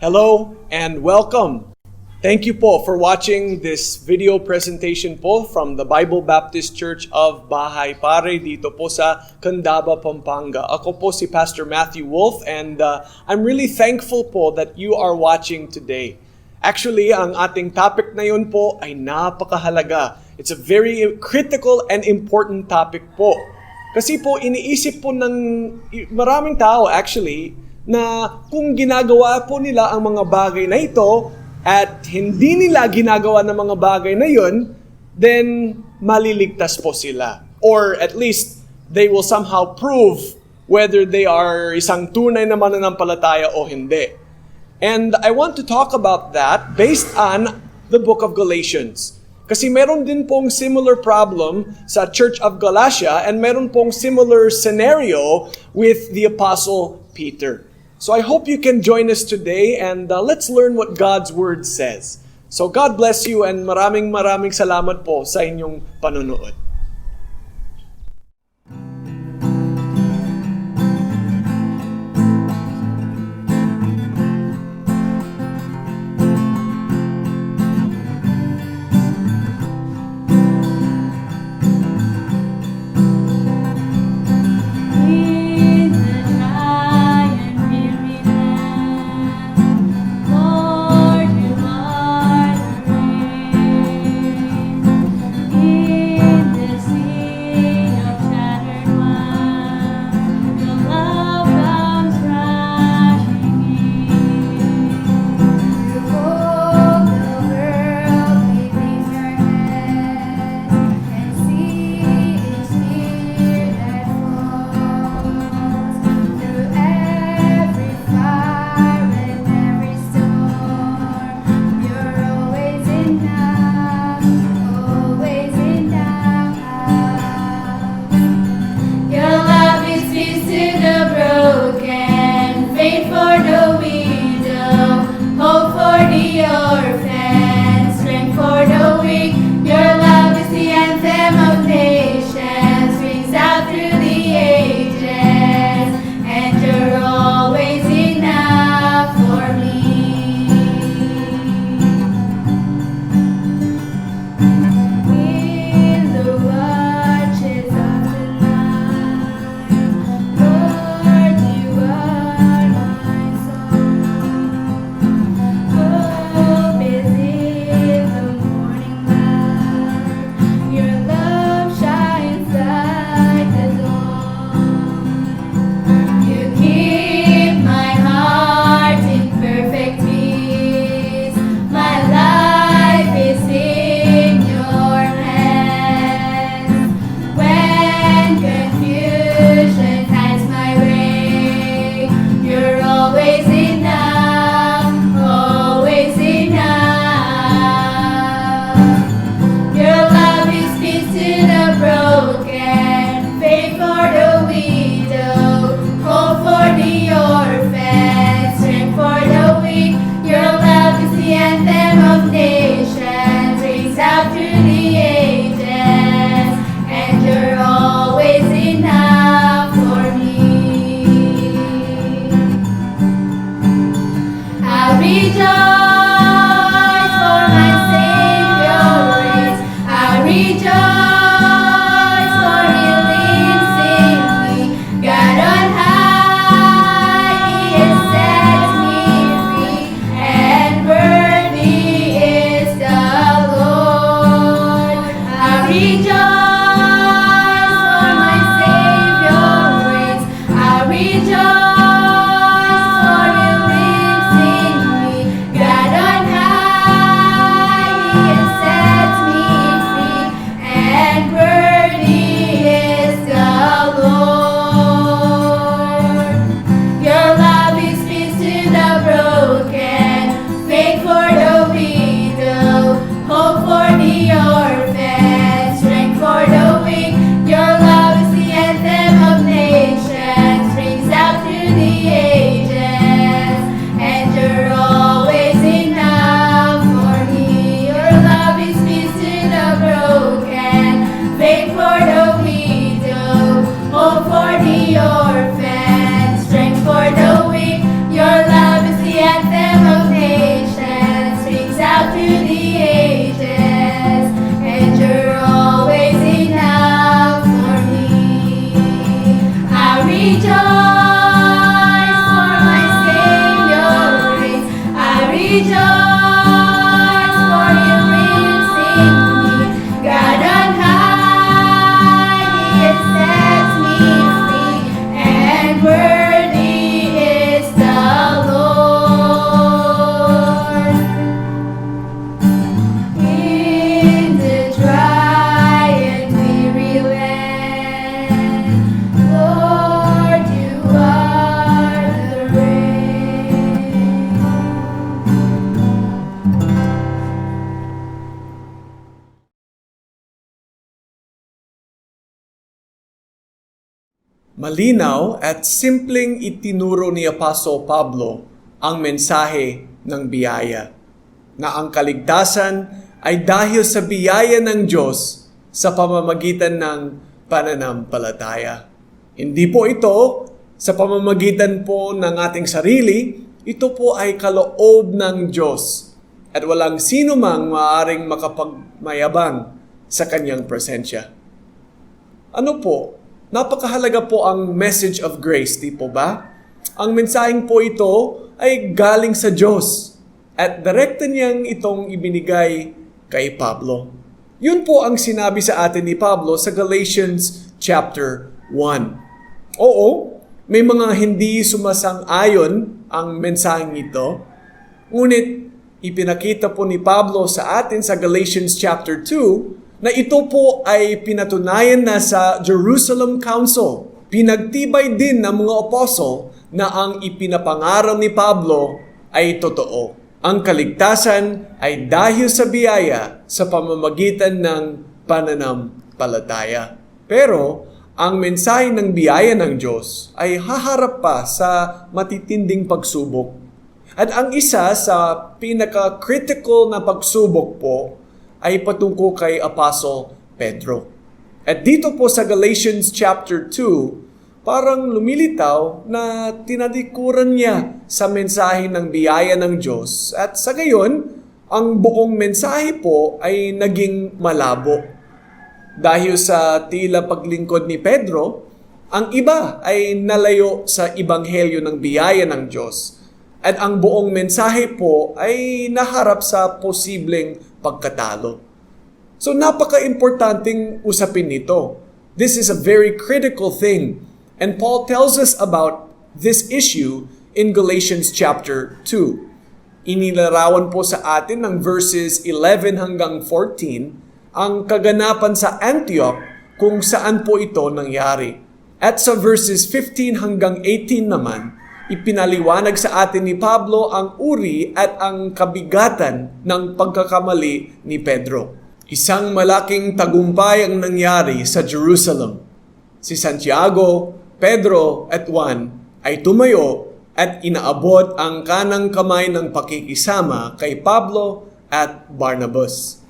Hello and welcome. Thank you po for watching this video presentation po from the Bible Baptist Church of Bahay Pare dito po sa Candaba, Pampanga. Ako po si Pastor Matthew Wolf and I'm really thankful po that you are watching today. Actually, ang ating topic na yun po ay napakahalaga. It's a very critical and important topic po. Kasi po iniisip po ng maraming tao actually na kung ginagawa po nila ang mga bagay na ito at hindi nila ginagawa ng mga bagay na yun, then maliligtas po sila. Or at least, they will somehow prove whether they are isang tunay na mananampalataya o hindi. And I want to talk about that based on the book of Galatians. Kasi meron din pong similar problem sa Church of Galatia and meron pong similar scenario with the Apostle Peter. So I hope you can join us today and let's learn what God's Word says. So God bless you and maraming salamat po sa inyong panonood. For the orphan, strength for Malinaw at simpleng itinuro ni Apostol Pablo ang mensahe ng biyaya, na ang kaligtasan ay dahil sa biyaya ng Diyos sa pamamagitan ng pananampalataya. Hindi po ito sa pamamagitan po ng ating sarili, ito po ay kaloob ng Diyos at walang sino mang maaaring makapagmayabang sa kanyang presensya. Ano po? Napakahalaga po ang message of grace, di po ba? Ang mensaheng po ito ay galing sa Diyos at direkta niyang itong ibinigay kay Pablo. Yun po ang sinabi sa atin ni Pablo sa Galatians chapter 1. Oo, may mga hindi sumasang-ayon ang mensaheng ito, ngunit ipinakita po ni Pablo sa atin sa Galatians chapter 2 na ito po ay pinatunayan na sa Jerusalem Council. Pinagtibay din ng mga apostle na ang ipinapangaral ni Pablo ay totoo. Ang kaligtasan ay dahil sa biyaya sa pamamagitan ng pananampalataya. Pero ang mensahe ng biyaya ng Diyos ay haharap pa sa matitinding pagsubok. At ang isa sa pinaka-critical na pagsubok po ay patungkol kay Apostle Pedro. At dito po sa Galatians chapter 2, parang lumilitaw na tinadikuran niya sa mensahe ng biyaya ng Diyos. At sa gayon, ang buong mensahe po ay naging malabo. Dahil sa tila paglingkod ni Pedro, ang iba ay nalayo sa ebanghelyo ng biyaya ng Diyos. At ang buong mensahe po ay naharap sa posibleng pagkatalo. So napaka-importanting usapin nito. This is a very critical thing. And Paul tells us about this issue in Galatians chapter 2. Inilarawan po sa atin ng verses 11 hanggang 14 ang kaganapan sa Antioch kung saan po ito nangyari. At sa verses 15 hanggang 18 naman, ipinaliwanag sa atin ni Pablo ang uri at ang kabigatan ng pagkakamali ni Pedro. Isang malaking tagumpay ang nangyari sa Jerusalem. Si Santiago, Pedro at Juan ay tumayo at inaabot ang kanang kamay ng pakikisama kay Pablo at Barnabas.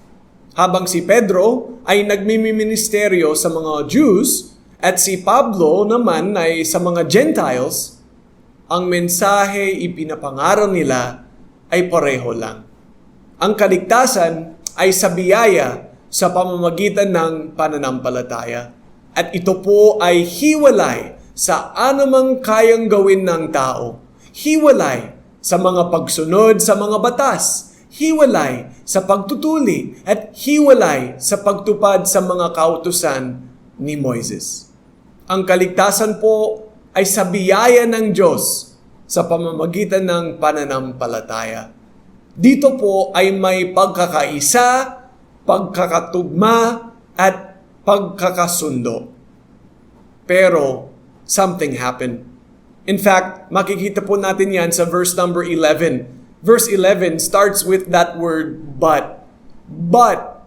Habang si Pedro ay nagmimiministeryo sa mga Jews at si Pablo naman ay sa mga Gentiles, ang mensahe ipinapangaral nila ay pareho lang. Ang kaligtasan ay sa biyaya sa pamamagitan ng pananampalataya. At ito po ay hiwalay sa anumang kayang gawin ng tao. Hiwalay sa mga pagsunod sa mga batas. Hiwalay sa pagtutuli at hiwalay sa pagtupad sa mga kautusan ni Moises. Ang kaligtasan po ay sa biyaya ng Diyos sa pamamagitan ng pananampalataya. Dito po ay may pagkakaisa, pagkakatugma, at pagkakasundo. Pero something happened. In fact, makikita po natin yan sa verse number 11. Verse 11 starts with that word, but. But,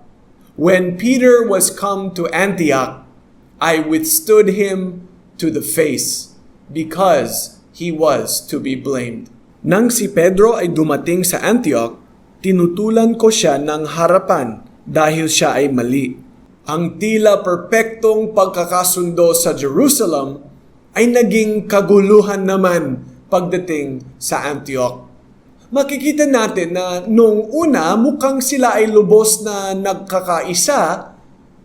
when Peter was come to Antioch, I withstood him to the face, because he was to be blamed. Nang si Pedro ay dumating sa Antioch, tinutulan ko siya ng harapan dahil siya ay mali. Ang tila perpektong pagkakasundo sa Jerusalem ay naging kaguluhan naman pagdating sa Antioch. Makikita natin na noong una mukhang sila ay lubos na nagkakaisa,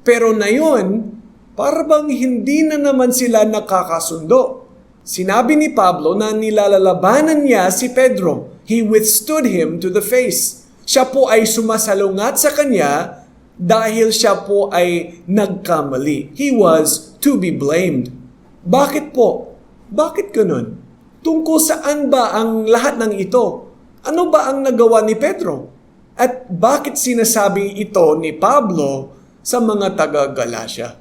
pero ngayon parang hindi na naman sila nakakasundo. Sinabi ni Pablo na nilalalabanan niya si Pedro. He withstood him to the face. Siya po ay sumasalungat sa kanya dahil siya po ay nagkamali. He was to be blamed. Bakit po? Bakit ganun? Tungkol saan ba ang lahat ng ito? Ano ba ang nagawa ni Pedro? At bakit sinasabi ito ni Pablo sa mga taga-Galatia?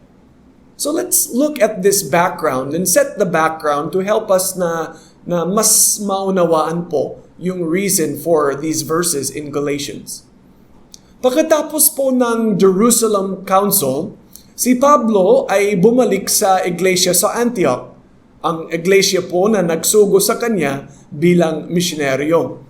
So let's look at this background and set the background to help us na mas maunawaan po yung reason for these verses in Galatians. Pagkatapos po ng Jerusalem Council, si Pablo ay bumalik sa iglesia sa Antioch ang iglesia po na nagsugo sa kanya bilang misyonaryo.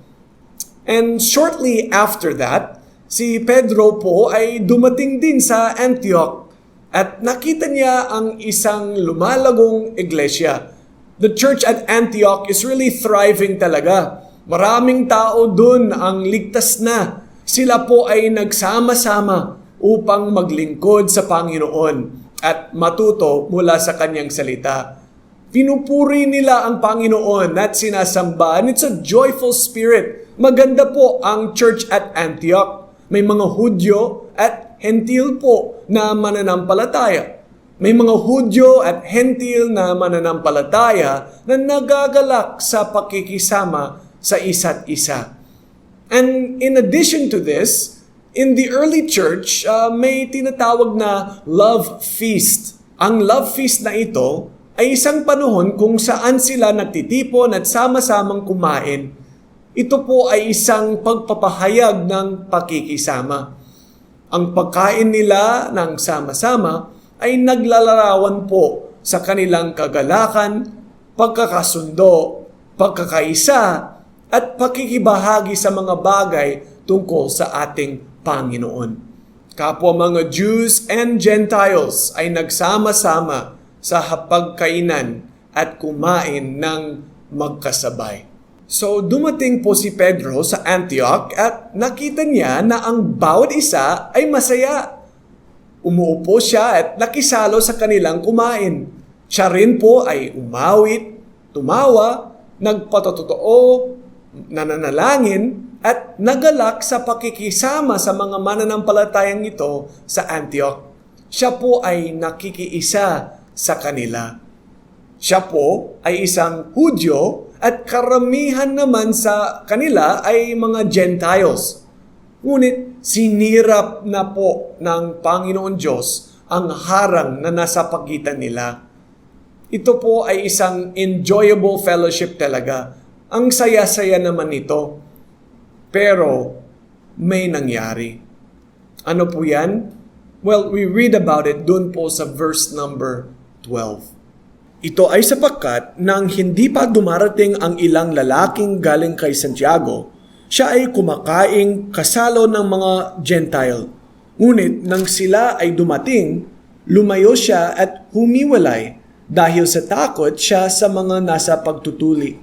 And shortly after that, si Pedro po ay dumating din sa Antioch at nakita niya ang isang lumalagong iglesia. The church at Antioch is really thriving talaga. Maraming tao dun ang ligtas na. Sila po ay nagsama-sama upang maglingkod sa Panginoon at matuto mula sa kanyang salita. Pinupuri nila ang Panginoon at sinasamba. And it's a joyful spirit. Maganda po ang church at Antioch. May mga Hudyo at Hentil po na mananampalataya. May mga Hudyo at Hentil na mananampalataya na nagagalak sa pakikisama sa isa't isa. And in addition to this, in the early church, may tinatawag na love feast. Ang love feast na ito ay isang panahon kung saan sila nagtitipon at sama-samang kumain. Ito po ay isang pagpapahayag ng pakikisama. Ang pagkain nila ng sama-sama ay naglalarawan po sa kanilang kagalakan, pagkakasundo, pagkakaisa, at pakikibahagi sa mga bagay tungkol sa ating Panginoon. Kapwa mga Jews and Gentiles ay nagsama-sama sa hapagkainan at kumain ng magkasabay. So dumating po si Pedro sa Antioch at nakita niya na ang bawat isa ay masaya. Umuupo siya at nakisalo sa kanilang kumain. Siya rin po ay umawit, tumawa, nagpatotoo, nananalangin, at nagalak sa pakikisama sa mga mananampalatayang ito sa Antioch. Siya po ay nakikiisa sa kanila. Siya po ay isang Hudyo at karamihan naman sa kanila ay mga Gentiles. Ngunit sinirap na po ng Panginoon Diyos ang harang na nasa pagitan nila. Ito po ay isang enjoyable fellowship talaga. Ang saya-saya naman ito. Pero may nangyari. Ano po yan? Well, we read about it dun po sa verse number 12. Ito ay sapagkat nang hindi pa dumarating ang ilang lalaking galing kay Santiago, siya ay kumakaing kasalo ng mga Gentile. Ngunit nang sila ay dumating, lumayo siya at humiwalay dahil sa takot siya sa mga nasa pagtutuli.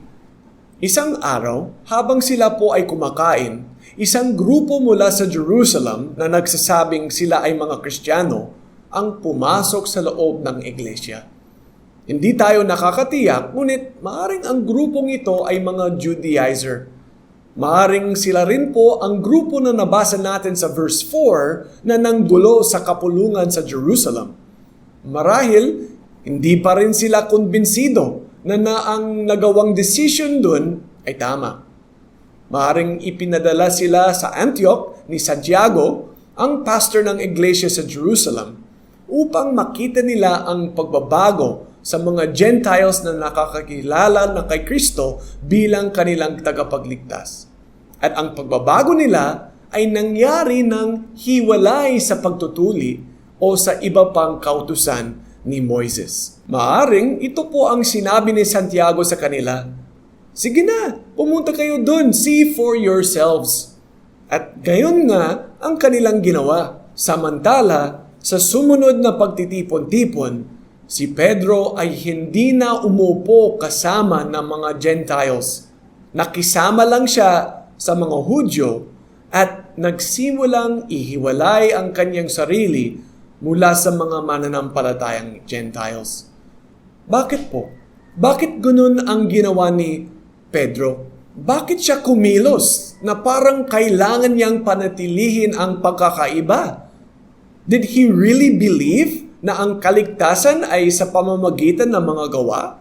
Isang araw, habang sila po ay kumakain, isang grupo mula sa Jerusalem na nagsasabing sila ay mga Kristiyano ang pumasok sa loob ng iglesia. Hindi tayo nakakatiyak, ngunit maaring ang grupong ito ay mga Judaizer. Maaring sila rin po ang grupo na nabasa natin sa verse 4 na nanggulo sa kapulungan sa Jerusalem. Marahil, hindi pa rin sila kumbinsido na ang nagawang decision dun ay tama. Maaring ipinadala sila sa Antioch ni Santiago, ang pastor ng iglesia sa Jerusalem, upang makita nila ang pagbabago sa mga Gentiles na nakakakilala na kay Kristo bilang kanilang tagapagligtas. At ang pagbabago nila ay nangyari ng hiwalay sa pagtutuli o sa iba pang kautusan ni Moises. Maaring ito po ang sinabi ni Santiago sa kanila, sige na, pumunta kayo dun, see for yourselves. At gayon nga ang kanilang ginawa. Samantala, sa sumunod na pagtitipon-tipon, si Pedro ay hindi na umupo kasama ng mga Gentiles. Nakisama lang siya sa mga Hudyo at nagsimulang ihiwalay ang kanyang sarili mula sa mga mananampalatayang Gentiles. Bakit po? Bakit ganun ang ginawa ni Pedro? Bakit siya kumilos na parang kailangan niyang panatilihin ang pagkakaiba? Did he really believe na ang kaligtasan ay sa pamamagitan ng mga gawa?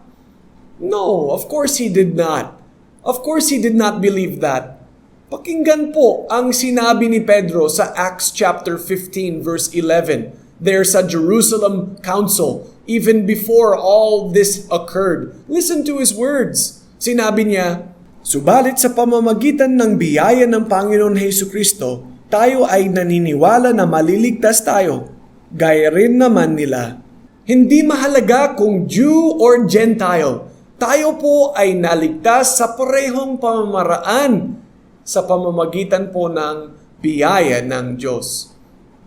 No, of course he did not. Of course he did not believe that. Pakinggan po ang sinabi ni Pedro sa Acts chapter 15 verse 11. There sa Jerusalem Council, even before all this occurred. Listen to his words. Sinabi niya, subalit sa pamamagitan ng biyaya ng Panginoon Hesukristo, tayo ay naniniwala na maliligtas tayo. Gaya rin naman nila. Hindi mahalaga kung Jew or Gentile. Tayo po ay naligtas sa parehong pamamaraan sa pamamagitan po ng biyaya ng Diyos.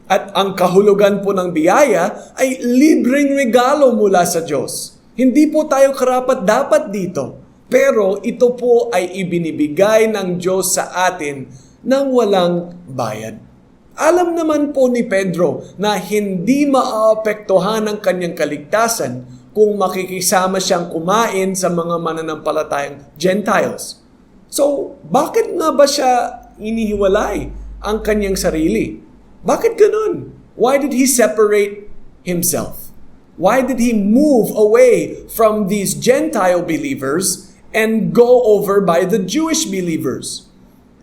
At ang kahulugan po ng biyaya ay libreng regalo mula sa Diyos. Hindi po tayo karapat-dapat dito. Pero ito po ay ibinibigay ng Diyos sa atin nang walang bayad. Alam naman po ni Pedro na hindi maaapektuhan ang kanyang kaligtasan kung makikisama siyang kumain sa mga mananampalatayang Gentiles. So, bakit nga ba siya inihiwalay ang kanyang sarili? Bakit ganun? Why did he separate himself? Why did he move away from these Gentile believers and go over by the Jewish believers?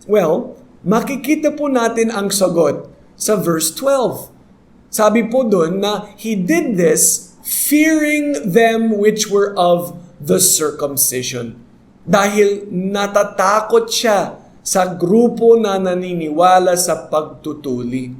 Well, makikita po natin ang sagot sa verse 12. Sabi po doon na he did this fearing them which were of the circumcision. Dahil natatakot siya sa grupo na naniniwala sa pagtutuli.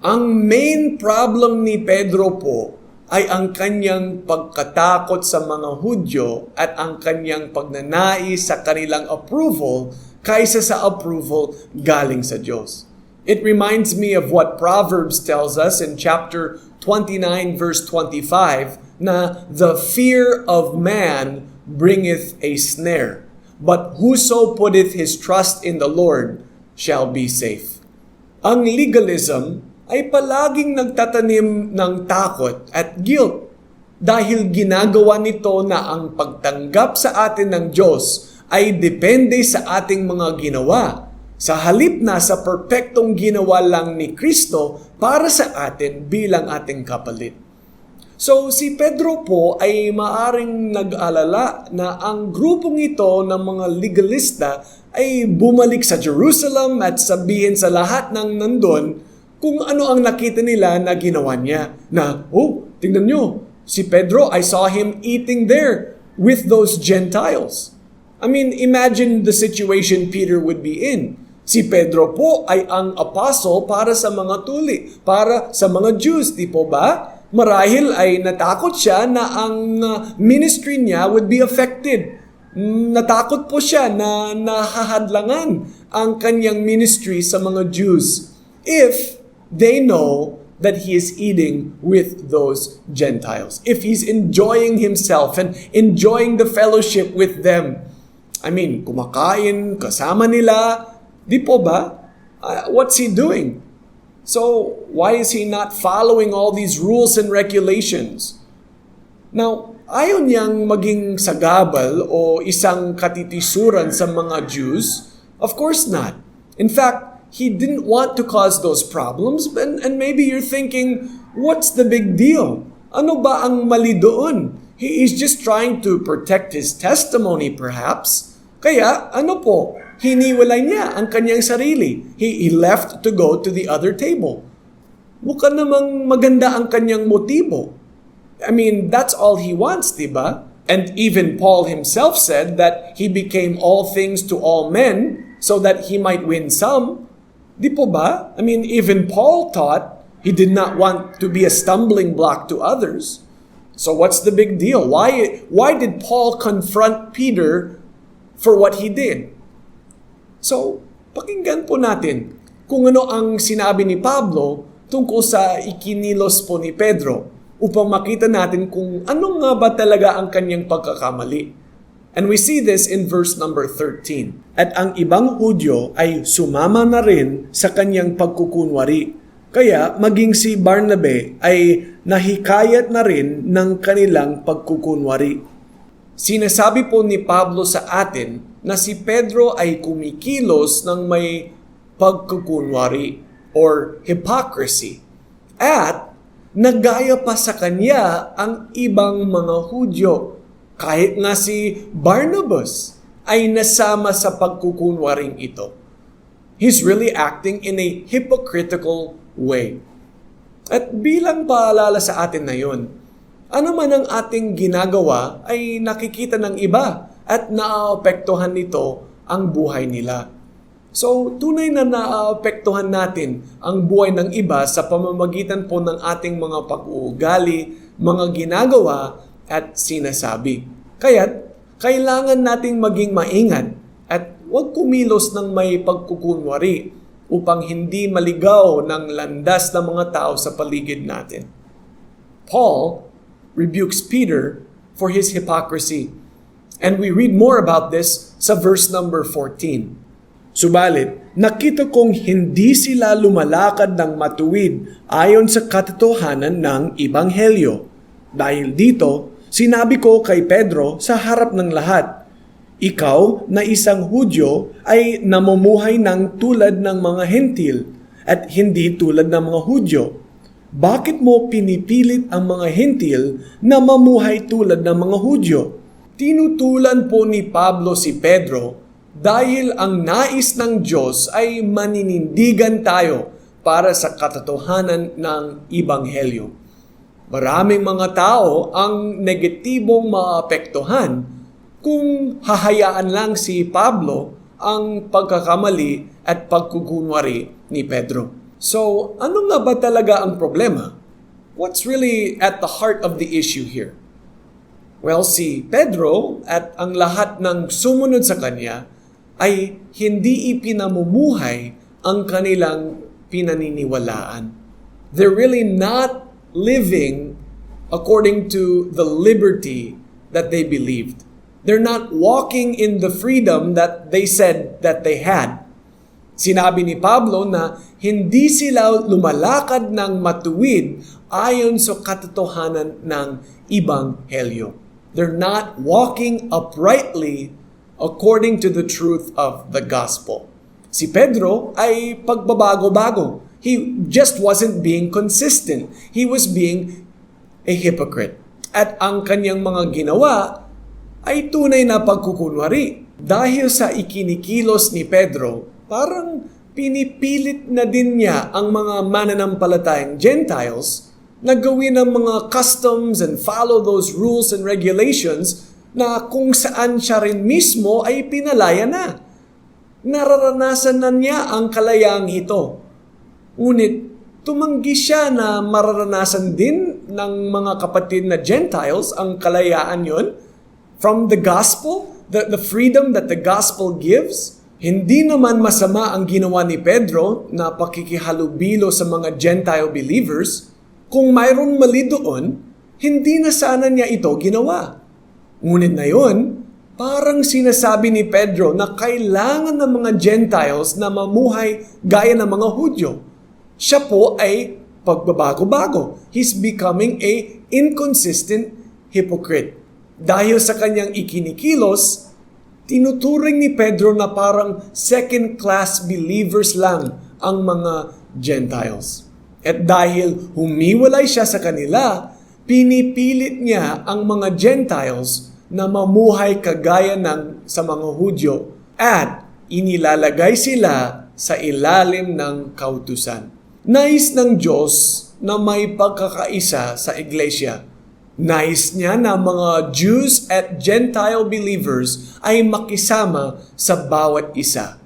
Ang main problem ni Pedro po ay ang kanyang pagkatakot sa mga Hudyo at ang kanyang pagnanais sa kanilang approval kaysa sa approval galing sa Diyos. It reminds me of what Proverbs tells us in chapter 29 verse 25 na the fear of man bringeth a snare, but whoso putteth his trust in the Lord shall be safe. Ang legalism ay palaging nagtatanim ng takot at guilt dahil ginagawa nito na ang pagtanggap sa atin ng Diyos ay depende sa ating mga ginawa, sa halip na sa perpektong ginawa lang ni Kristo para sa atin bilang ating kapalit. So si Pedro po ay maaring nag-alala na ang grupong ito ng mga legalista ay bumalik sa Jerusalem at sabihin sa lahat ng nandun kung ano ang nakita nila na ginawa niya. Na, tingnan nyo, si Pedro, I saw him eating there with those Gentiles. I mean, imagine the situation Peter would be in. Si Pedro po ay ang apostle para sa mga tuli, para sa mga Jews, di po ba? Marahil ay natakot siya na ang ministry niya would be affected. Natakot po siya na nahahadlangan ang kanyang ministry sa mga Jews if they know that he is eating with those Gentiles. If he's enjoying himself and enjoying the fellowship with them. I mean, kumakain, kasama nila, di po ba? What's he doing? So, why is he not following all these rules and regulations? Now, ayaw niyang maging sagabal o isang katitisuran sa mga Jews? Of course not. In fact, he didn't want to cause those problems, and maybe you're thinking, what's the big deal? Ano ba ang mali doon? He is just trying to protect his testimony perhaps. Kaya, ano po? Hiniwalay niya ang kanyang sarili. He left to go to the other table. Mukha namang maganda ang kanyang motibo. I mean, that's all he wants, diba? And even Paul himself said that he became all things to all men so that he might win some. Di po ba? I mean, even Paul taught he did not want to be a stumbling block to others. So what's the big deal? Why did Paul confront Peter for what he did? So, pakinggan po natin kung ano ang sinabi ni Pablo tungkol sa ikinilos po ni Pedro upang makita natin kung ano nga ba talaga ang kanyang pagkakamali. And we see this in verse number 13. At ang ibang Hudyo ay sumama na rin sa kanyang pagkukunwari. Kaya maging si Barnabe ay nahikayat na rin ng kanilang pagkukunwari. Sinasabi po ni Pablo sa atin na si Pedro ay kumikilos ng may pagkukunwari or hypocrisy. At nagaya pa sa kanya ang ibang mga Hudyo. Kahit nga si Barnabas ay nasama sa pagkukunwaring ito. He's really acting in a hypocritical way. At bilang paalala sa atin na yun, ano man ang ating ginagawa ay nakikita ng iba at naaapektuhan nito ang buhay nila. So, tunay na naaapektuhan natin ang buhay ng iba sa pamamagitan po ng ating mga pag-uugali, mga ginagawa at sinasabi. Kaya't kailangan nating maging maingat at huwag kumilos ng may pagkukunwari upang hindi maligaw ng landas ng mga tao sa paligid natin. Paul rebukes Peter for his hypocrisy. And we read more about this sa verse number 14. Subalit, nakita kong hindi sila lumalakad ng matuwid ayon sa katotohanan ng Ebanghelyo. Dahil dito, sinabi ko kay Pedro sa harap ng lahat, ikaw na isang Hudyo ay namumuhay ng tulad ng mga Hentil at hindi tulad ng mga Hudyo. Bakit mo pinipilit ang mga Hentil na mamuhay tulad ng mga Hudyo? Tinutulan po ni Pablo si Pedro dahil ang nais ng Diyos ay maninindigan tayo para sa katotohanan ng Ebanghelyo. Maraming mga tao ang negatibong maapektuhan kung hahayaan lang si Pablo ang pagkakamali at pagkukunwari ni Pedro. So, ano nga ba talaga ang problema? What's really at the heart of the issue here? Well, si Pedro at ang lahat ng sumunod sa kanya ay hindi ipinamumuhay ang kanilang pinaniniwalaan. They're really not living according to the liberty that they believed. They're not walking in the freedom that they said that they had. Sinabi ni Pablo na hindi sila lumalakad ng matuwid ayon sa katotohanan ng Ebanghelyo. They're not walking uprightly according to the truth of the gospel. Si Pedro ay pagbabago-bago. He just wasn't being consistent. He was being a hypocrite. At ang kanyang mga ginawa ay tunay na pagkukunwari. Dahil sa ikinikilos ni Pedro, parang pinipilit na din niya ang mga mananampalatayang Gentiles na gawin ang mga customs and follow those rules and regulations na kung saan siya rin mismo ay pinalaya na. Nararanasan na niya ang kalayaang ito. Ngunit tumanggi siya na mararanasan din ng mga kapatid na Gentiles ang kalayaan yon from the gospel, the freedom that the gospel gives. Hindi naman masama ang ginawa ni Pedro na pakikihalubilo sa mga Gentile believers. Kung mayroong mali doon, hindi na sana niya ito ginawa. Ngunit na yun, parang sinasabi ni Pedro na kailangan ng mga Gentiles na mamuhay gaya ng mga Hudyo. Siya po ay pagbabago-bago. He's becoming a inconsistent hypocrite. Dahil sa kanyang ikinikilos, tinuturing ni Pedro na parang second-class believers lang ang mga Gentiles. At dahil humiwalay siya sa kanila, pinipilit niya ang mga Gentiles na mamuhay kagaya ng sa mga Hudyo at inilalagay sila sa ilalim ng kautusan. Nais ng Diyos na may pagkakaisa sa iglesia. Nais niya na mga Jews at Gentile believers ay makisama sa bawat isa.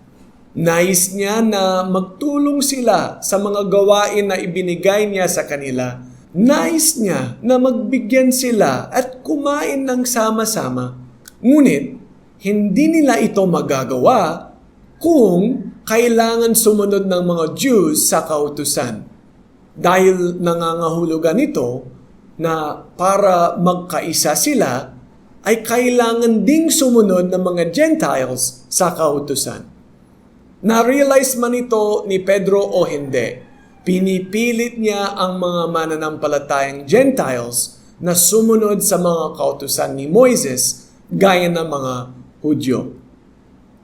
Nais niya na magtulong sila sa mga gawain na ibinigay niya sa kanila. Nais niya na magbigyan sila at kumain ng sama-sama. Ngunit, hindi nila ito magagawa kung kailangan sumunod ng mga Jews sa kautusan. Dahil nangangahulugan ito na para magkaisa sila, ay kailangan ding sumunod ng mga Gentiles sa kautusan. Na-realize man ito ni Pedro o hindi, pinipilit niya ang mga mananampalatayang Gentiles na sumunod sa mga kautusan ni Moises gaya ng mga Hudyo.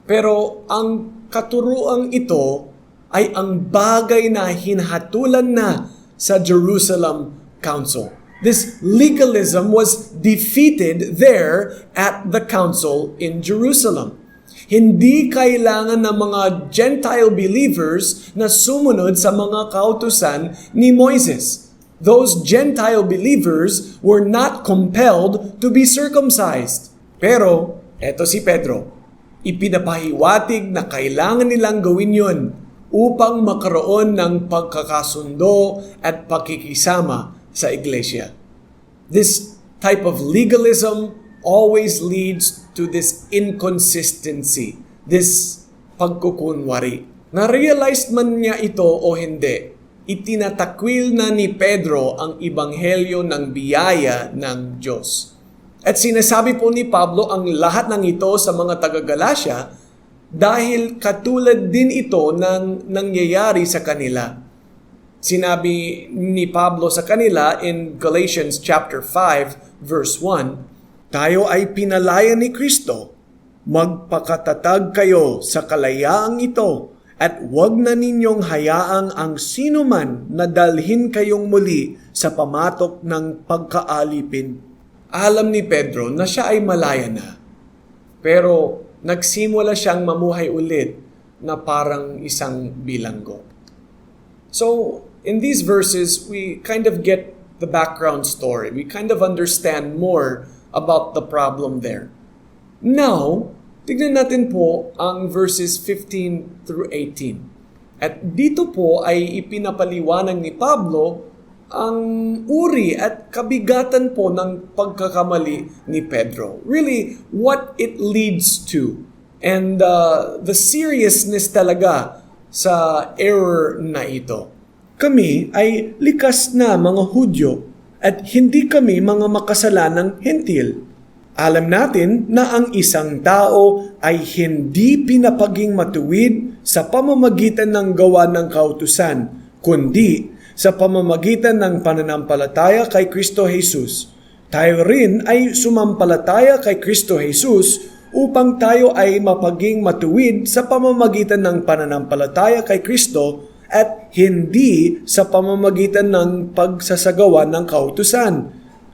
Pero ang katuruang ito ay ang bagay na hinhatulan na sa Jerusalem Council. This legalism was defeated there at the council in Jerusalem. Hindi kailangan ng mga Gentile believers na sumunod sa mga kautusan ni Moises. Those Gentile believers were not compelled to be circumcised. Pero, eto si Pedro, ipinapahiwatig na kailangan nilang gawin yun upang magkaroon ng pagkakasundo at pakikisama sa iglesia. This type of legalism always leads to this inconsistency, this pagkukunwari. Na-realize man niya ito o hindi, itinatakwil na ni Pedro ang ebanghelyo ng biyaya ng Diyos. At sinasabi po ni Pablo ang lahat ng ito sa mga taga-Galacia dahil katulad din ito ng nangyayari sa kanila. Sinabi ni Pablo sa kanila in Galatians chapter 5 verse 1, tayo ay pinalaya ni Kristo, magpakatatag kayo sa kalayaang ito at huwag na ninyong hayaang ang sino man na dalhin kayong muli sa pamatok ng pagkaalipin. Alam ni Pedro na siya ay malaya na, pero nagsimula siyang mamuhay ulit na parang isang bilanggo. So, in these verses, we kind of get the background story. We kind of understand more about the problem there. Now, tignan natin po ang verses 15 through 18. At dito po ay ipinapaliwanag ni Pablo ang uri at kabigatan po ng pagkakamali ni Pedro. Really, what it leads to. And the seriousness talaga sa error na ito. Kami ay likas na mga Hudyo at hindi kami mga makasalanang hentil. Alam natin na ang isang tao ay hindi pinapaging matuwid sa pamamagitan ng gawa ng kautusan, kundi sa pamamagitan ng pananampalataya kay Kristo Jesus. Tayo rin ay sumampalataya kay Kristo Jesus upang tayo ay mapaging matuwid sa pamamagitan ng pananampalataya kay Kristo at hindi sa pamamagitan ng pagsasagawa ng kautusan.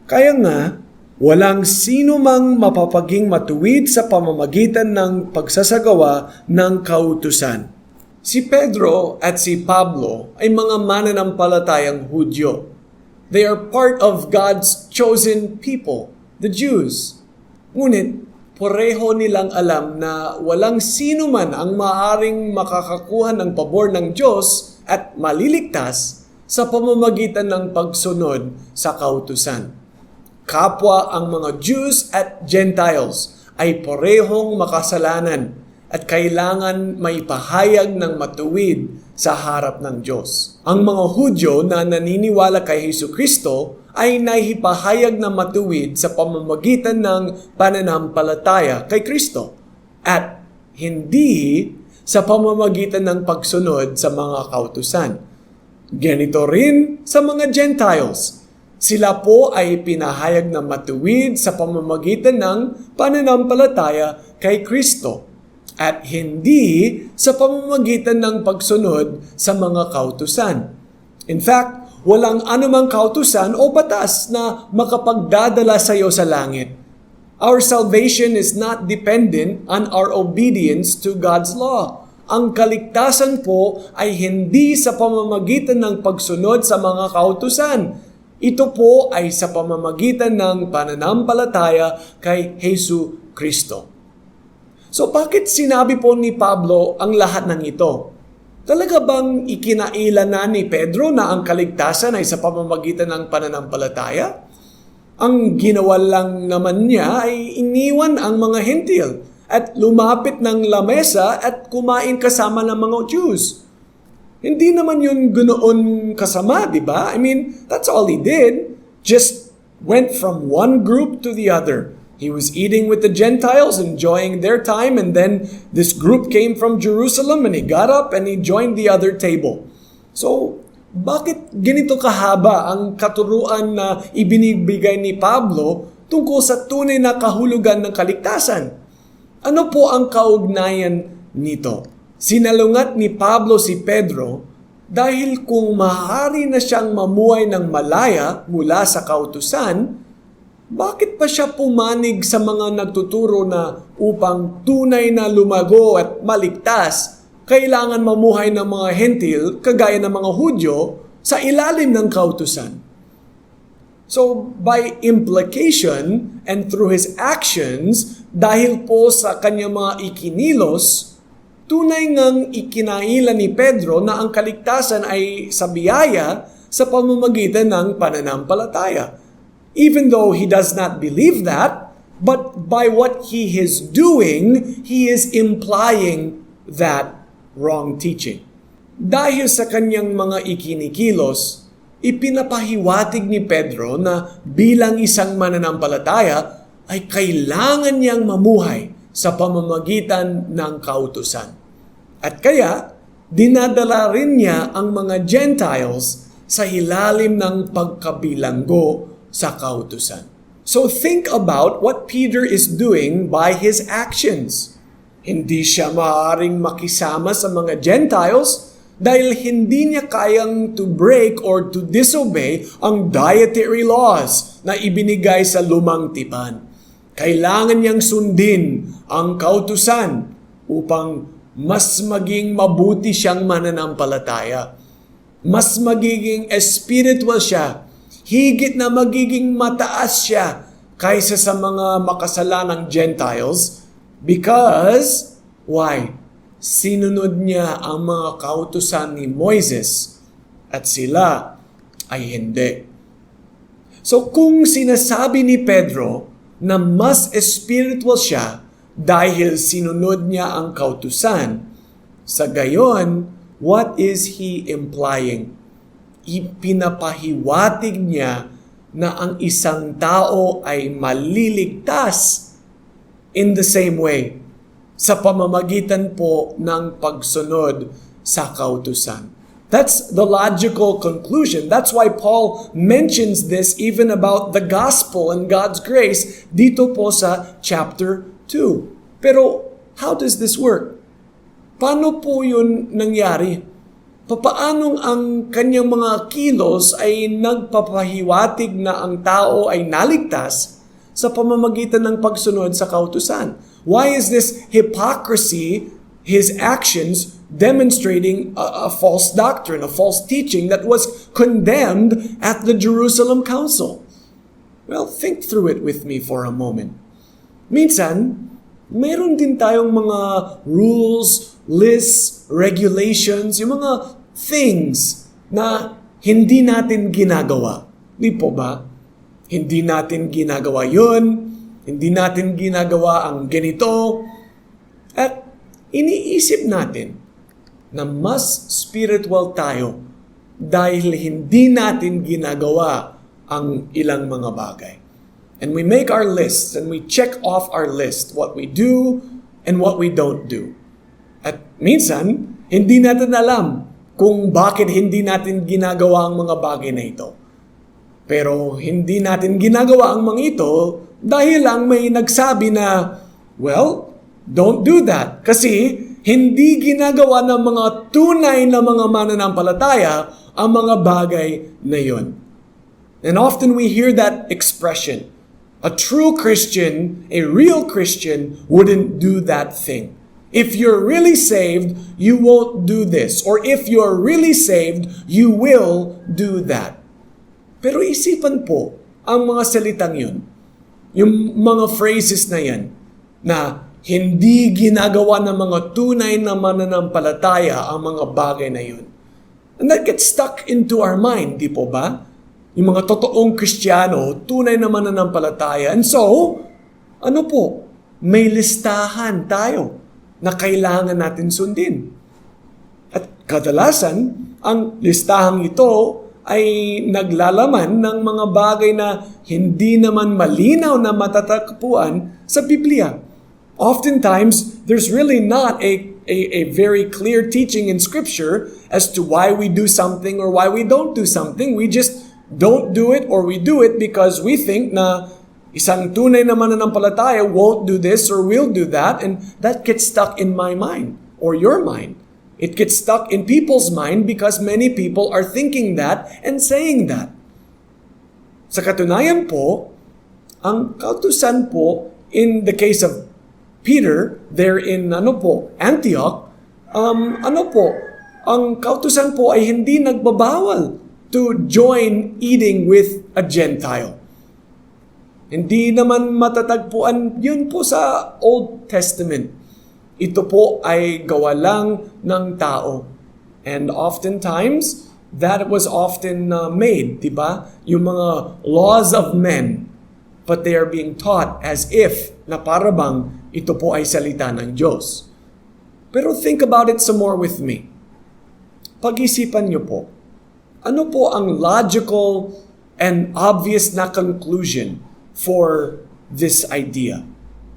Kaya nga, walang sino mang mapapaging matuwid sa pamamagitan ng pagsasagawa ng kautusan. Si Pedro at si Pablo ay mga mananampalatayang Hudyo. They are part of God's chosen people, the Jews. Ngunit, pareho nilang alam na walang sino man ang maaaring makakakuha ng pabor ng Diyos at maliligtas sa pamamagitan ng pagsunod sa kautusan. Kapwa ang mga Jews at Gentiles ay parehong makasalanan at kailangan maipahayag ng matuwid sa harap ng Diyos. Ang mga Hudyo na naniniwala kay Jesucristo ay naihipahayag na matuwid sa pamamagitan ng pananampalataya kay Kristo at hindi sa pamamagitan ng pagsunod sa mga kautusan. Ganito rin sa mga Gentiles. Sila po ay pinahayag na matuwid sa pamamagitan ng pananampalataya kay Kristo at hindi sa pamamagitan ng pagsunod sa mga kautusan. In fact, walang anumang kautusan o batas na makapagdadala sa iyo sa langit. Our salvation is not dependent on our obedience to God's law. Ang kaligtasan po ay hindi sa pamamagitan ng pagsunod sa mga kautusan. Ito po ay sa pamamagitan ng pananampalataya kay Jesu Kristo. So bakit sinabi po ni Pablo ang lahat ng ito? Talaga bang ikinaila na ni Pedro na ang kaligtasan ay sa pamamagitan ng pananampalataya? Ang ginawa lang naman niya ay iniwan ang mga hentil at lumapit ng lamesa at kumain kasama ng mga Jews. Hindi naman yun ganoon kasama, di ba? I mean, that's all he did. Just went from one group to the other. He was eating with the Gentiles, enjoying their time, and then this group came from Jerusalem and he got up and he joined the other table. So, bakit ganito kahaba ang katuruan na ibinibigay ni Pablo tungkol sa tunay na kahulugan ng kaligtasan? Ano po ang kaugnayan nito? Sinalungat ni Pablo si Pedro dahil kung maaari na siyang mamuhay ng malaya mula sa kautusan, bakit pa siya pumanig sa mga nagtuturo na upang tunay na lumago at maligtas, kailangan mamuhay ng mga hentil kagaya ng mga Hudyo sa ilalim ng kautusan? So, by implication and through his actions, dahil po sa kanyang mga ikinilos, tunay ngang ikinaila ni Pedro na ang kaligtasan ay sa biyaya sa pamamagitan ng pananampalataya. even though he does not believe that, but by what he is doing, he is implying that wrong teaching. Dahil sa kanyang mga ikinikilos, ipinapahiwatig ni Pedro na bilang isang mananampalataya ay kailangan niyang mamuhay sa pamamagitan ng kautusan. At kaya, dinadala rin niya ang mga Gentiles sa ilalim ng pagkabilanggo sa kautusan. So think about what Peter is doing by his actions. Hindi siya maaaring makisama sa mga Gentiles dahil hindi niya kayang to break or to disobey ang dietary laws na ibinigay sa lumang tipan. Kailangan niyang sundin ang kautusan upang mas maging mabuti siyang mananampalataya. Mas magiging spiritual siya. Higit na magiging mataas siya kaysa sa mga makasalanang Gentiles. Because, why? Sinunod niya ang mga kautusan ni Moises at sila ay hindi. So kung sinasabi ni Pedro na mas spiritual siya dahil sinunod niya ang kautusan, sa gayon, what is he implying? Ipinapahiwatig niya na ang isang tao ay maliligtas in the same way sa pamamagitan po ng pagsunod sa kautusan. That's the logical conclusion. That's why Paul mentions this even about the gospel and God's grace dito po sa chapter 2. Pero how does this work? Paano po yun nangyari? Papaanong ang kanyang mga kilos ay nagpapahiwatig na ang tao ay naligtas sa pamamagitan ng pagsunod sa kautusan? Why is this hypocrisy, his actions, demonstrating a false doctrine, a false teaching that was condemned at the Jerusalem Council? Well, think through it with me for a moment. Minsan, meron din tayong mga rules, lists, regulations, yung mga things na hindi natin ginagawa. Di po ba? Hindi natin ginagawa yun. Hindi natin ginagawa ang ganito. At iniisip natin na mas spiritual tayo dahil hindi natin ginagawa ang ilang mga bagay. And we make our lists and we check off our list what we do and what we don't do. At minsan, hindi natin alam kung bakit hindi natin ginagawa ang mga bagay na ito. Pero hindi natin ginagawa ang mga ito dahil lang may nagsabi na, well, don't do that. Kasi hindi ginagawa ng mga tunay na mga mananampalataya ang mga bagay na yun. And often we hear that expression. A true Christian, a real Christian, wouldn't do that thing. If you're really saved, you won't do this. Or if you're really saved, you will do that. Pero isipan po ang mga salitang yun, yung mga phrases na yan, na hindi ginagawa ng mga tunay na mananampalataya ang mga bagay na yun. And that gets stuck into our mind, di po ba? Yung mga totoong Kristiyano, tunay na mananampalataya. And so, ano po? May listahan tayo na kailangan natin sundin. At kadalasan, ang listahang ito ay naglalaman ng mga bagay na hindi naman malinaw na matatagpuan sa Biblia. Oftentimes, there's really not a very clear teaching in Scripture as to why we do something or why we don't do something. We just don't do it or we do it because we think na isang tunay na mananampalataya won't do this or will do that, and that gets stuck in my mind or your mind. It gets stuck in people's mind because many people are thinking that and saying that. Sa katunayan po, ang kautusan po in the case of Peter there in Antioch, ang kautusan po ay hindi nagbabawal to join eating with a Gentile. Hindi naman matatagpuan yun po sa Old Testament. Ito po ay gawa lang ng tao. And oftentimes, that was often made, di ba? Yung mga laws of men, but they are being taught as if na para bang ito po ay salita ng Diyos. Pero think about it some more with me. Pag-isipan niyo po, ano po ang logical and obvious na conclusion for this idea,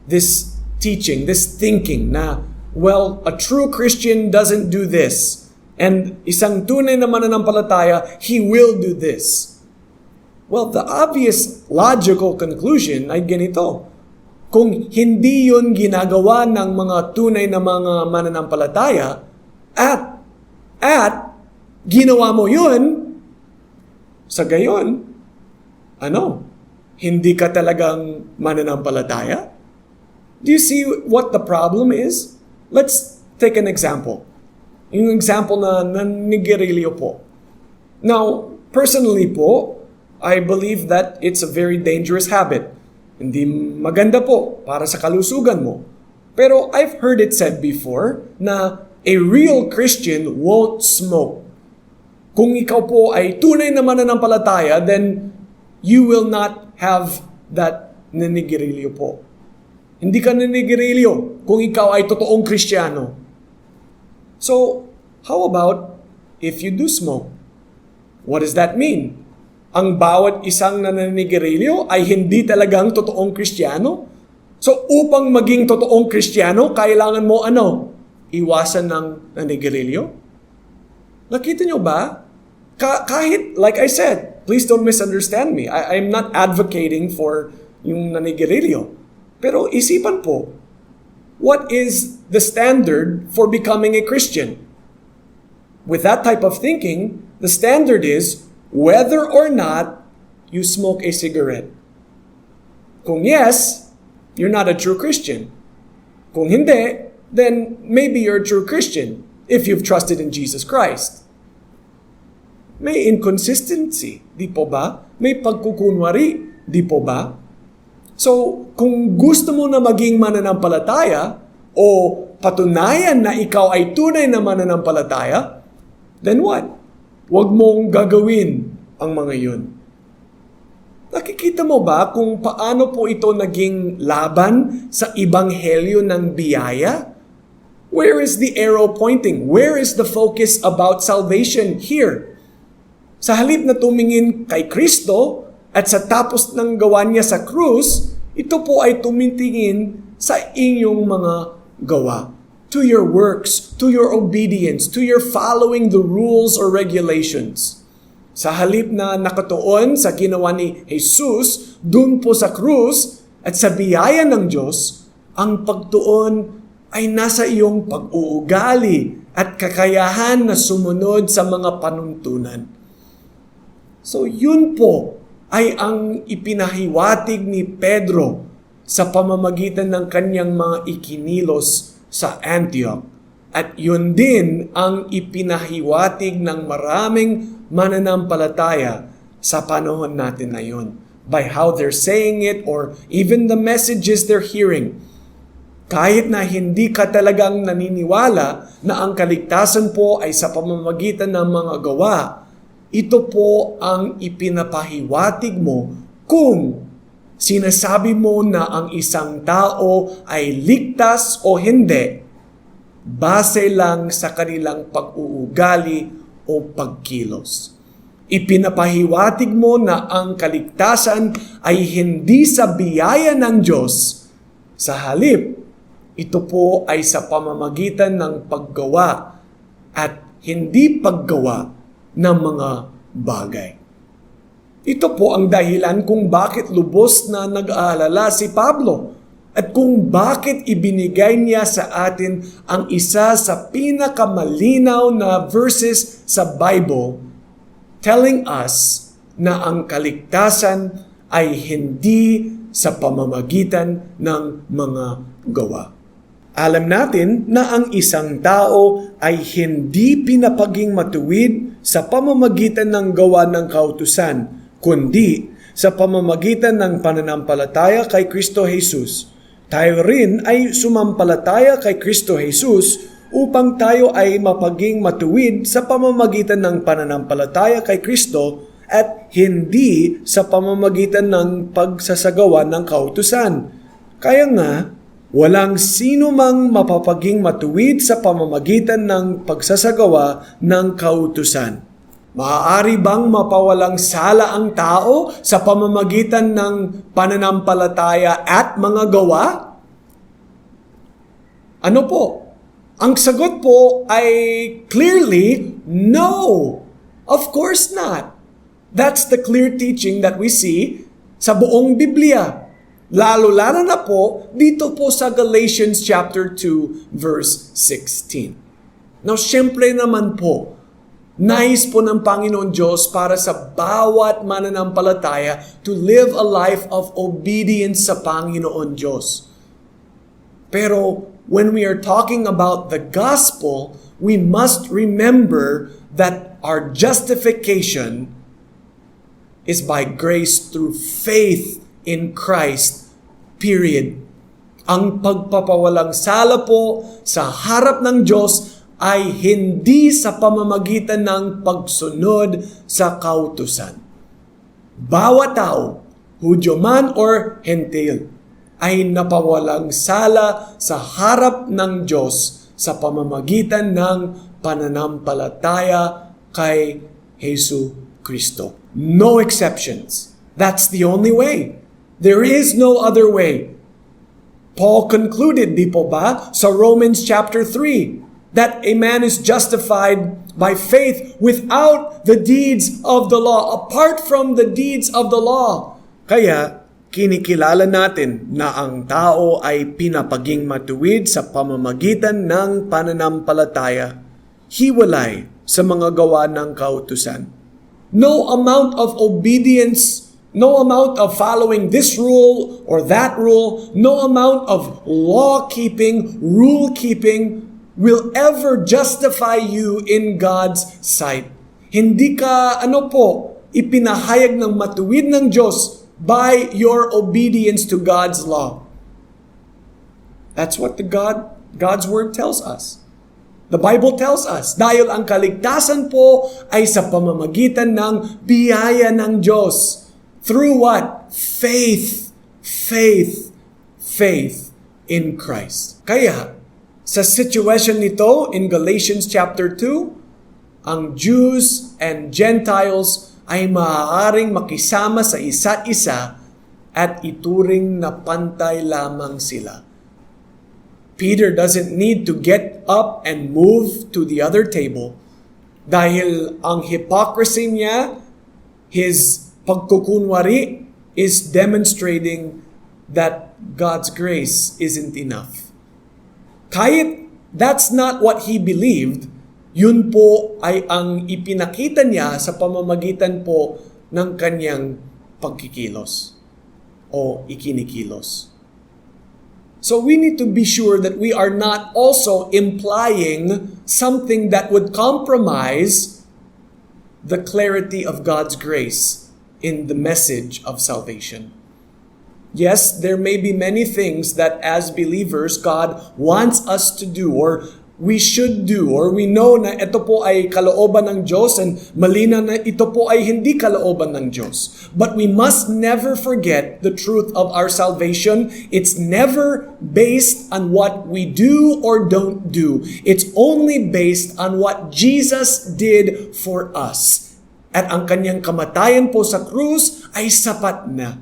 this teaching, this thinking na, well, a true Christian doesn't do this, and isang tunay na mananampalataya, he will do this. Well, the obvious logical conclusion ay ganito. Kung hindi yun ginagawa ng mga tunay na mga mananampalataya, at ginawa mo yun, sa gayon, hindi ka talagang mananampalataya? Do you see what the problem is? Let's take an example. Yung example na naninigarilyo po. Now, personally po, I believe that it's a very dangerous habit. Hindi maganda po para sa kalusugan mo. Pero I've heard it said before na a real Christian won't smoke. Kung ikaw po ay tunay na mananampalataya, then you will not have that naninigarilyo po. Hindi ka naninigarilyo kung ikaw ay totoong Kristiyano. So, how about if you do smoke? What does that mean? Ang bawat isang naninigarilyo ay hindi talagang totoong Kristiyano? So, upang maging totoong Kristiyano, kailangan mo iwasan ng naninigarilyo? Nakita nyo ba? Kahit, like I said, please don't misunderstand me. I'm not advocating for yung naninigarilyo. Pero isipan po, what is the standard for becoming a Christian? With that type of thinking, the standard is whether or not you smoke a cigarette. Kung yes, you're not a true Christian. Kung hindi, then maybe you're a true Christian if you've trusted in Jesus Christ. May inconsistency, di po ba? May pagkukunwari, di po ba? So, kung gusto mo na maging mananampalataya o patunayan na ikaw ay tunay na mananampalataya, then what? Huwag mong gagawin ang mga yun. Nakikita mo ba kung paano po ito naging laban sa ebanghelyo ng biyaya? Where is the arrow pointing? Where is the focus about salvation here? Sa halip na tumingin kay Kristo, at sa tapos ng gawa niya sa krus, ito po ay tumitingin sa inyong mga gawa. To your works, to your obedience, to your following the rules or regulations. Sa halip na nakatuon sa ginawa ni Jesus, dun po sa krus, at sa biyaya ng Diyos, ang pagtuon ay nasa iyong pag-uugali at kakayahan na sumunod sa mga panuntunan. So yun po ay ang ipinahiwatig ni Pedro sa pamamagitan ng kanyang mga ikinilos sa Antioch. At yun din ang ipinahiwatig ng maraming mananampalataya sa panahon natin na yun. By how they're saying it or even the messages they're hearing. Kahit na hindi ka talagang naniniwala na ang kaligtasan po ay sa pamamagitan ng mga gawa, ito po ang ipinapahiwatig mo kung sinasabi mo na ang isang tao ay ligtas o hindi, base lang sa kanilang pag-uugali o pagkilos. Ipinapahiwatig mo na ang kaligtasan ay hindi sa biyaya ng Diyos. Sa halip, ito po ay sa pamamagitan ng paggawa at hindi paggawa ng mga bagay. Ito po ang dahilan kung bakit lubos na nag-aalala si Pablo at kung bakit ibinigay niya sa atin ang isa sa pinakamalinaw na verses sa Bible telling us na ang kaligtasan ay hindi sa pamamagitan ng mga gawa. Alam natin na ang isang tao ay hindi pinapaging matuwid sa pamamagitan ng gawa ng kautusan, kundi sa pamamagitan ng pananampalataya kay Kristo Jesus. Tayo rin ay sumampalataya kay Kristo Jesus upang tayo ay mapaging matuwid sa pamamagitan ng pananampalataya kay Kristo at hindi sa pamamagitan ng pagsasagawa ng kautusan. Kaya nga, walang sino mang mapapaging matuwid sa pamamagitan ng pagsasagawa ng kautusan. Maaari bang mapawalang sala ang tao sa pamamagitan ng pananampalataya at mga gawa? Ano po? Ang sagot po ay clearly, no. Of course not. That's the clear teaching that we see sa buong Biblia. Lalo-lalo na po dito po sa Galatians chapter 2 verse 16. Now, syempre naman po, nais po ng Panginoon Diyos para sa bawat mananampalataya to live a life of obedience sa Panginoon Diyos. Pero when we are talking about the gospel, we must remember that our justification is by grace through faith in Christ, period. Ang pagpapawalang sala po sa harap ng Diyos ay hindi sa pamamagitan ng pagsunod sa kautusan. Bawat tao, Hudyo man or Hentil, ay napawalang sala sa harap ng Diyos sa pamamagitan ng pananampalataya kay Hesu Kristo. No exceptions. That's the only way. There is no other way. Paul concluded, di po ba, sa Romans chapter 3, that a man is justified by faith without the deeds of the law, apart from the deeds of the law. Kaya, kinikilala natin na ang tao ay pinapaging matuwid sa pamamagitan ng pananampalataya, hiwalay sa mga gawa ng kautusan. No amount of obedience, no amount of following this rule or that rule, no amount of law-keeping, rule-keeping will ever justify you in God's sight. Hindi ka, ipinahayag ng matuwid ng Diyos by your obedience to God's law. That's what God's Word tells us. The Bible tells us, dahil ang kaligtasan po ay sa pamamagitan ng biyaya ng Diyos. Through what? Faith. Faith. Faith in Christ. Kaya, sa situation nito in Galatians chapter 2, ang Jews and Gentiles ay maaaring makisama sa isa't isa at ituring na pantay lamang sila. Peter doesn't need to get up and move to the other table dahil ang hypocrisy niya, his pagkukunwari, is demonstrating that God's grace isn't enough. Kahit that's not what he believed, yun po ay ang ipinakita niya sa pamamagitan po ng kanyang pagkikilos o ikinikilos. So we need to be sure that we are not also implying something that would compromise the clarity of God's grace in the message of salvation. Yes, there may be many things that as believers God wants us to do or we should do, or we know na ito po ay kalooban ng Diyos and malinaw na ito po ay hindi kalooban ng Diyos. But we must never forget the truth of our salvation. It's never based on what we do or don't do. It's only based on what Jesus did for us. At ang kanyang kamatayan po sa krus ay sapat na.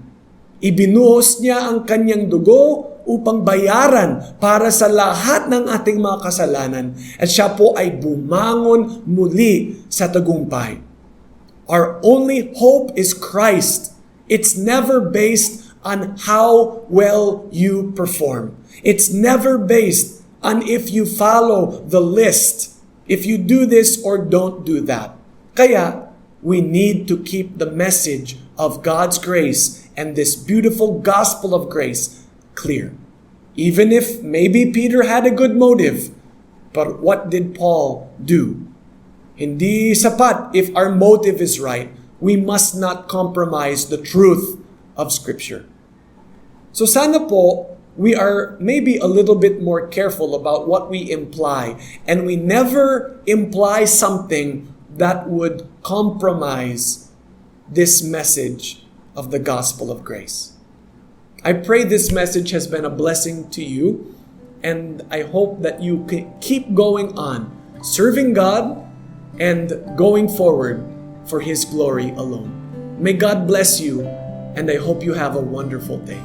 Ibinuhos niya ang kanyang dugo upang bayaran para sa lahat ng ating mga kasalanan. At siya po ay bumangon muli sa tagumpay. Our only hope is Christ. It's never based on how well you perform. It's never based on if you follow the list, if you do this or don't do that. Kaya, we need to keep the message of God's grace and this beautiful gospel of grace clear. Even if maybe Peter had a good motive, but what did Paul do? Hindi sapat if our motive is right. We must not compromise the truth of Scripture. So sana po, we are maybe a little bit more careful about what we imply, and we never imply something that would compromise this message of the gospel of grace. I pray this message has been a blessing to you, and I hope that you can keep going on, serving God and going forward for His glory alone. May God bless you, and I hope you have a wonderful day.